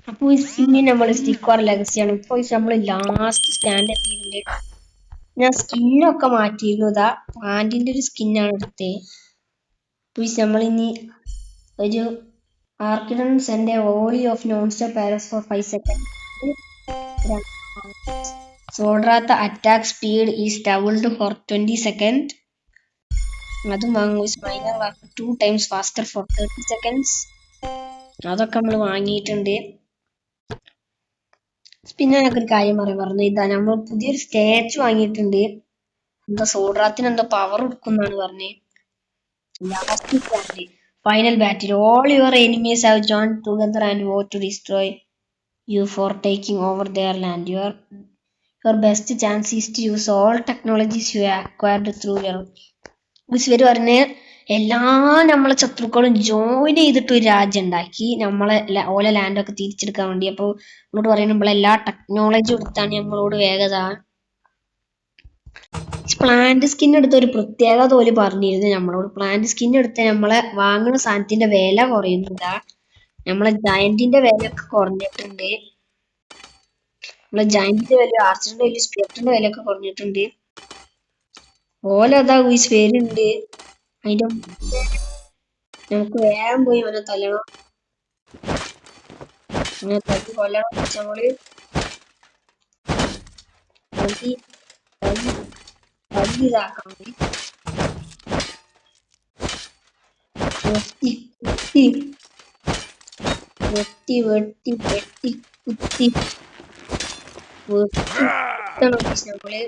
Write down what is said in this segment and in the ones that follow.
അപ്പൊ ഇനി നമ്മൾ സ്റ്റിക്ക് ഓർ ലെഗസിയാണ്. ഇപ്പൊ നമ്മൾ ലാസ്റ്റ് സ്റ്റാൻഡ് എത്തിയിട്ടുണ്ട്. ഞാൻ സ്കിന്നൊക്കെ മാറ്റിയിരുന്നു. ഇതാ പാൻറ്റിന്റെ ഒരു സ്കിന്നാണ് എടുത്തത്. നമ്മളിനി ഒരു ആർക്കിഡൺ send volley of non stop arrows for 5 seconds. സോഡ്രാത്ത attack speed is doubled for 20 seconds. അതും വാങ്ങും. Minor 2 times faster for 30 seconds. അതൊക്കെ നമ്മൾ വാങ്ങിയിട്ടുണ്ട്. പിന്നെ ഞങ്ങൾക്ക് ഒരു കാര്യം പറഞ്ഞു. ഇതാ നമ്മൾ പുതിയൊരു സ്റ്റാച്ചു വാങ്ങിയിട്ടുണ്ട്. എന്താ സോഡ്രാത്തിന് എന്തോ പവർ കൊടുക്കുന്നാണ് പറഞ്ഞത്. Last stand final battle all your enemies have joined together and vote to destroy you for taking over their land. Your best chance is to use all technologies you acquired through your ഇവര് പറഞ്ഞ് എല്ലാ നമ്മളെ ശത്രുക്കളും join ചെയ്തിട്ട് ഒരു രാജ്യം ഉണ്ടാക്കി നമ്മളെ ഓല ലാൻഡൊക്കെ തിരിച്ചെടുക്കാൻ വേണ്ടി. അപ്പൊ നമ്മളോട് പറയുന്നത് നമ്മളെല്ലാ ടെക്നോളജി എടുത്താണ് നമ്മളോട് വേഗത. പ്ലാന്റ് സ്കിൻ എടുത്ത ഒരു പ്രത്യേകത പോലും പറഞ്ഞിരുന്നു നമ്മളോട്. പ്ലാന്റ് സ്കിൻ എടുത്ത നമ്മളെ വാങ്ങുന്ന സാധനത്തിന്റെ വില കുറയുന്നില്ല. നമ്മളെ ജയന്റിന്റെ വിലയൊക്കെ കുറഞ്ഞിട്ടുണ്ട്. നമ്മളെ ജയന്റിന്റെ വില, ആർച്ചറിന്റെ വില, സ്പിരിറ്റിന്റെ വിലയൊക്കെ കുറഞ്ഞിട്ടുണ്ട്. ഓലതാ വരുന്നുണ്ട്. അതിന്റെ നമുക്ക് വേഗം പോയി അവനെ തല്ലണം. അങ്ങനെ തല്ലി കൊല്ലണം. നമ്മള് ഇതാക്കണം. വെട്ടി വെട്ടി വെട്ടി കുത്തി നമ്മള്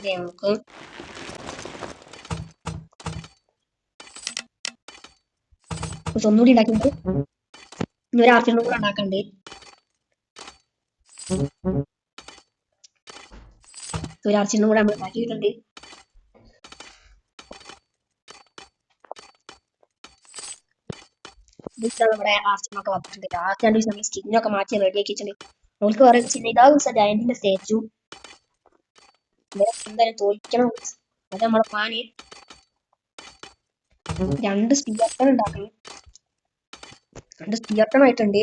നമുക്ക് ഒന്നുകൂടി ഉണ്ടാക്കിയിട്ട് ഇനി ഒരു ആർച്ചറിനും കൂടെ ഉണ്ടാക്കണ്ട്. ഒരു ആർച്ചറിനും കൂടെ നമ്മൾ ഉണ്ടാക്കിയിട്ടുണ്ട്. നമ്മുടെ ആർച്ചറിനൊക്കെ വന്നിട്ടുണ്ട്. ലാസ്റ്റ് രണ്ട് ദിവസം നമ്മൾ സ്കിന്നൊക്കെ മാറ്റി റെഡിയാക്കി വെച്ചിട്ടുണ്ട്. നമുക്ക് പറയാം ഇതാ ദിവസം ജയന്റിന്റെ സ്റ്റാച്ചു എന്തായാലും തോൽക്കണം. അത് നമ്മളെ പ്ലാന്. 2 സ്പിയർട്ടൺ ഉണ്ടാക്കണം. 2 സ്പിയർട്ടൺ ആയിട്ടുണ്ട്.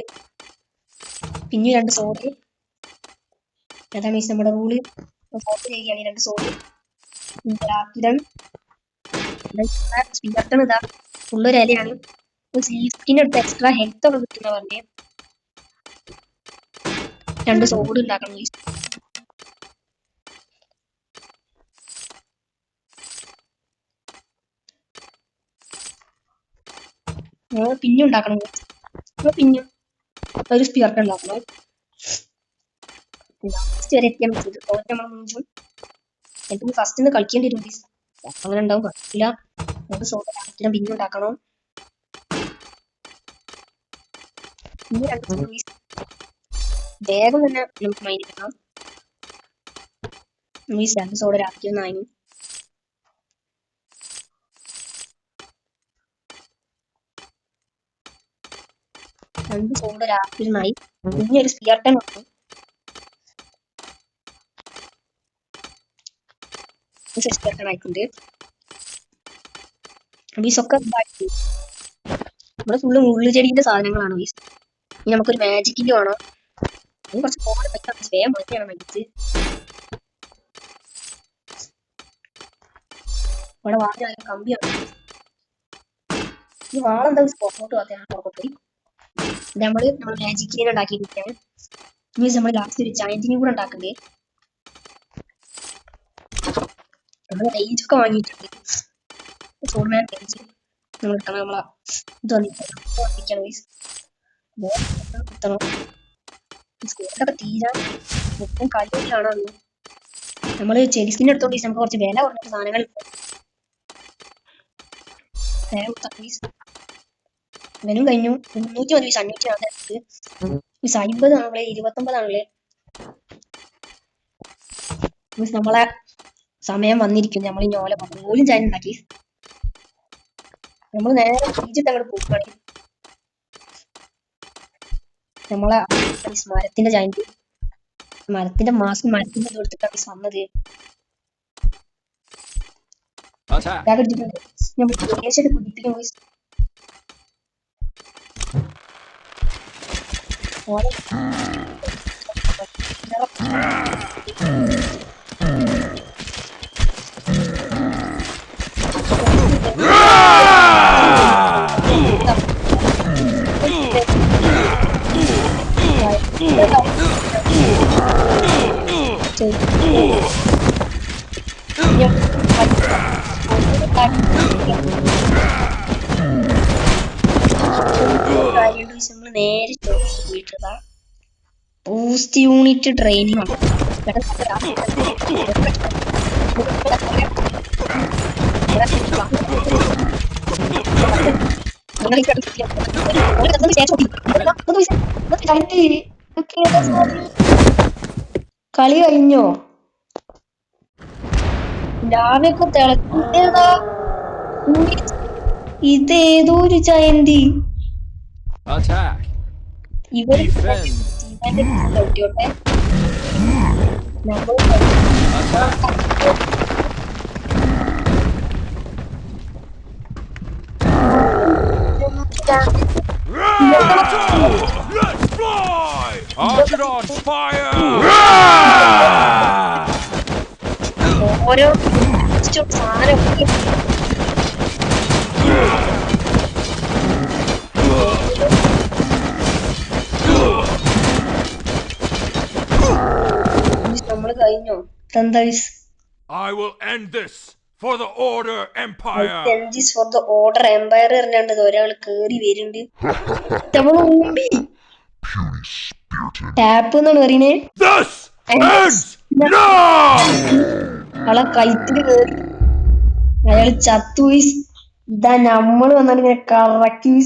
പിന്നെ 2 സോഡ്. അതാണ് നമ്മുടെ റൂള്. ഫോട്ടോ ചെയ്യുകയാണ് 2 സോഡ്. സ്പിയർട്ടൺ ഇതാ ഫുള്ളൊരു ഇലയാണ്. സ്കിന്നെടുത്ത് എക്സ്ട്രാ ഹെൽത്ത് ഒക്കെ കിട്ടുന്ന പറഞ്ഞേ. 2 സോഡ് ഉണ്ടാക്കണം. പിന്നെ ഉണ്ടാക്കണം. പിന്നെ ഒരു സ്പിയർട്ടൺ ഉണ്ടാക്കണം. ലാസ്റ്റ് വരെ എത്തിയാൽ പറ്റും. നമ്മൾ മുഞ്ചും എനിക്ക് ഫസ്റ്റ് നിന്ന് കളിക്കേണ്ടി വരും. അങ്ങനെ ഉണ്ടാവും. പറ്റില്ല. നമുക്ക് സോഡ പിന്നെ ഉണ്ടാക്കണം. ഇനി 2 വേഗം തന്നെ നമുക്ക് മൈൻഡ് ചെയ്യണം. 2 സോഡ രാത്രിയൊന്നായി. രണ്ട് സോഡ രാത്രിയൊന്നായി. ഇനി ഒരു സ്പിയർട്ടൺ ഉണ്ട്. സ്പിയർട്ടൺ ആയിട്ടുണ്ട്. വീസൊക്കെ നമ്മുടെ ഫുള്ള് മുള്ളുചെടിന്റെ സാധനങ്ങളാണ് വീസ്. ഇനി നമുക്കൊരു മാജിക്കിന്റെ വേണം. ഇനി കുറച്ച് പോകാൻ പറ്റാത്ത വേഗം പറ്റിയാണ് മരിച്ച്. ഇവിടെ വാഴ കമ്പിയാണ്. ഈ വാളെന്താ പുറത്തോട്ട് പോകാൻ പുറത്തോട്ട് നമ്മൾ മാജിക്കിനെ ഉണ്ടാക്കിയിരിക്കുകയാണ്. മീൻസ് നമ്മൾ ലാസ്റ്റ് ഒരു ജയന്റിനെയും കൂടെ ഉണ്ടാക്കണ്ടേ. നമ്മൾ റേഞ്ച് ഒക്കെ വാങ്ങിയിട്ടുണ്ട്. സോഡ്മാൻ റേഞ്ച് നമ്മൾ എടുക്കണം. നമ്മളെ ഇത് വന്നിരിക്കണം. സ്കൂളൊക്കെ തീരാൻ മൊത്തം കളിയിലാണോ. നമ്മള് ചെടിസ്കിൻ എടുത്തോണ്ട് നമുക്ക് കുറച്ച് വില കുറഞ്ഞിട്ട് സാധനങ്ങൾ ഇവനും കഴിഞ്ഞു. 300 500 50 ആണല്ലേ 29 ആണല്ലേ. നമ്മളെ സമയം വന്നിരിക്കും. നമ്മൾ ഈ ഞോല പോലും ചായ ഉണ്ടാക്കി നമ്മൾ നേരെ തിരിച്ചിട്ട് അങ്ങോട്ട് പോവുകയാണ്. നമ്മളെ മരത്തിന്റെ ജായിന്റ് മരത്തിന്റെ മാസം മരത്തിന്റെ എടുത്തിട്ടാണ് വന്നത്. ഞാൻ കുടിപ്പിക്കും നമ്മള് നേരെ പോയിട്ടതാ ബൂസ്റ്റ് യൂണിറ്റ് ട്രെയിനിങ് ആണ്. കളി കഴിഞ്ഞോ? രാവിലെ തിളക്കിയതാ ഇതേതോ ഒരു ജയന്തി ഇവർ കളിക്കോട്ടെ. ഓരോ സാധനം നമ്മള് കഴിഞ്ഞോ? I will end this for the Order Empire. For the Order Empire പറഞ്ഞാണ്ട് ഒരാൾ കേറി വരുന്നുണ്ട്. ടാപ്പ് എന്നാണ് പറയുന്നേ. This ends now. അയാളെ കൈത്തില് കേറി അയാൾ ചത്തു. ഇതാ നമ്മള് വന്നാണ് ഇങ്ങനെ കറക്കി.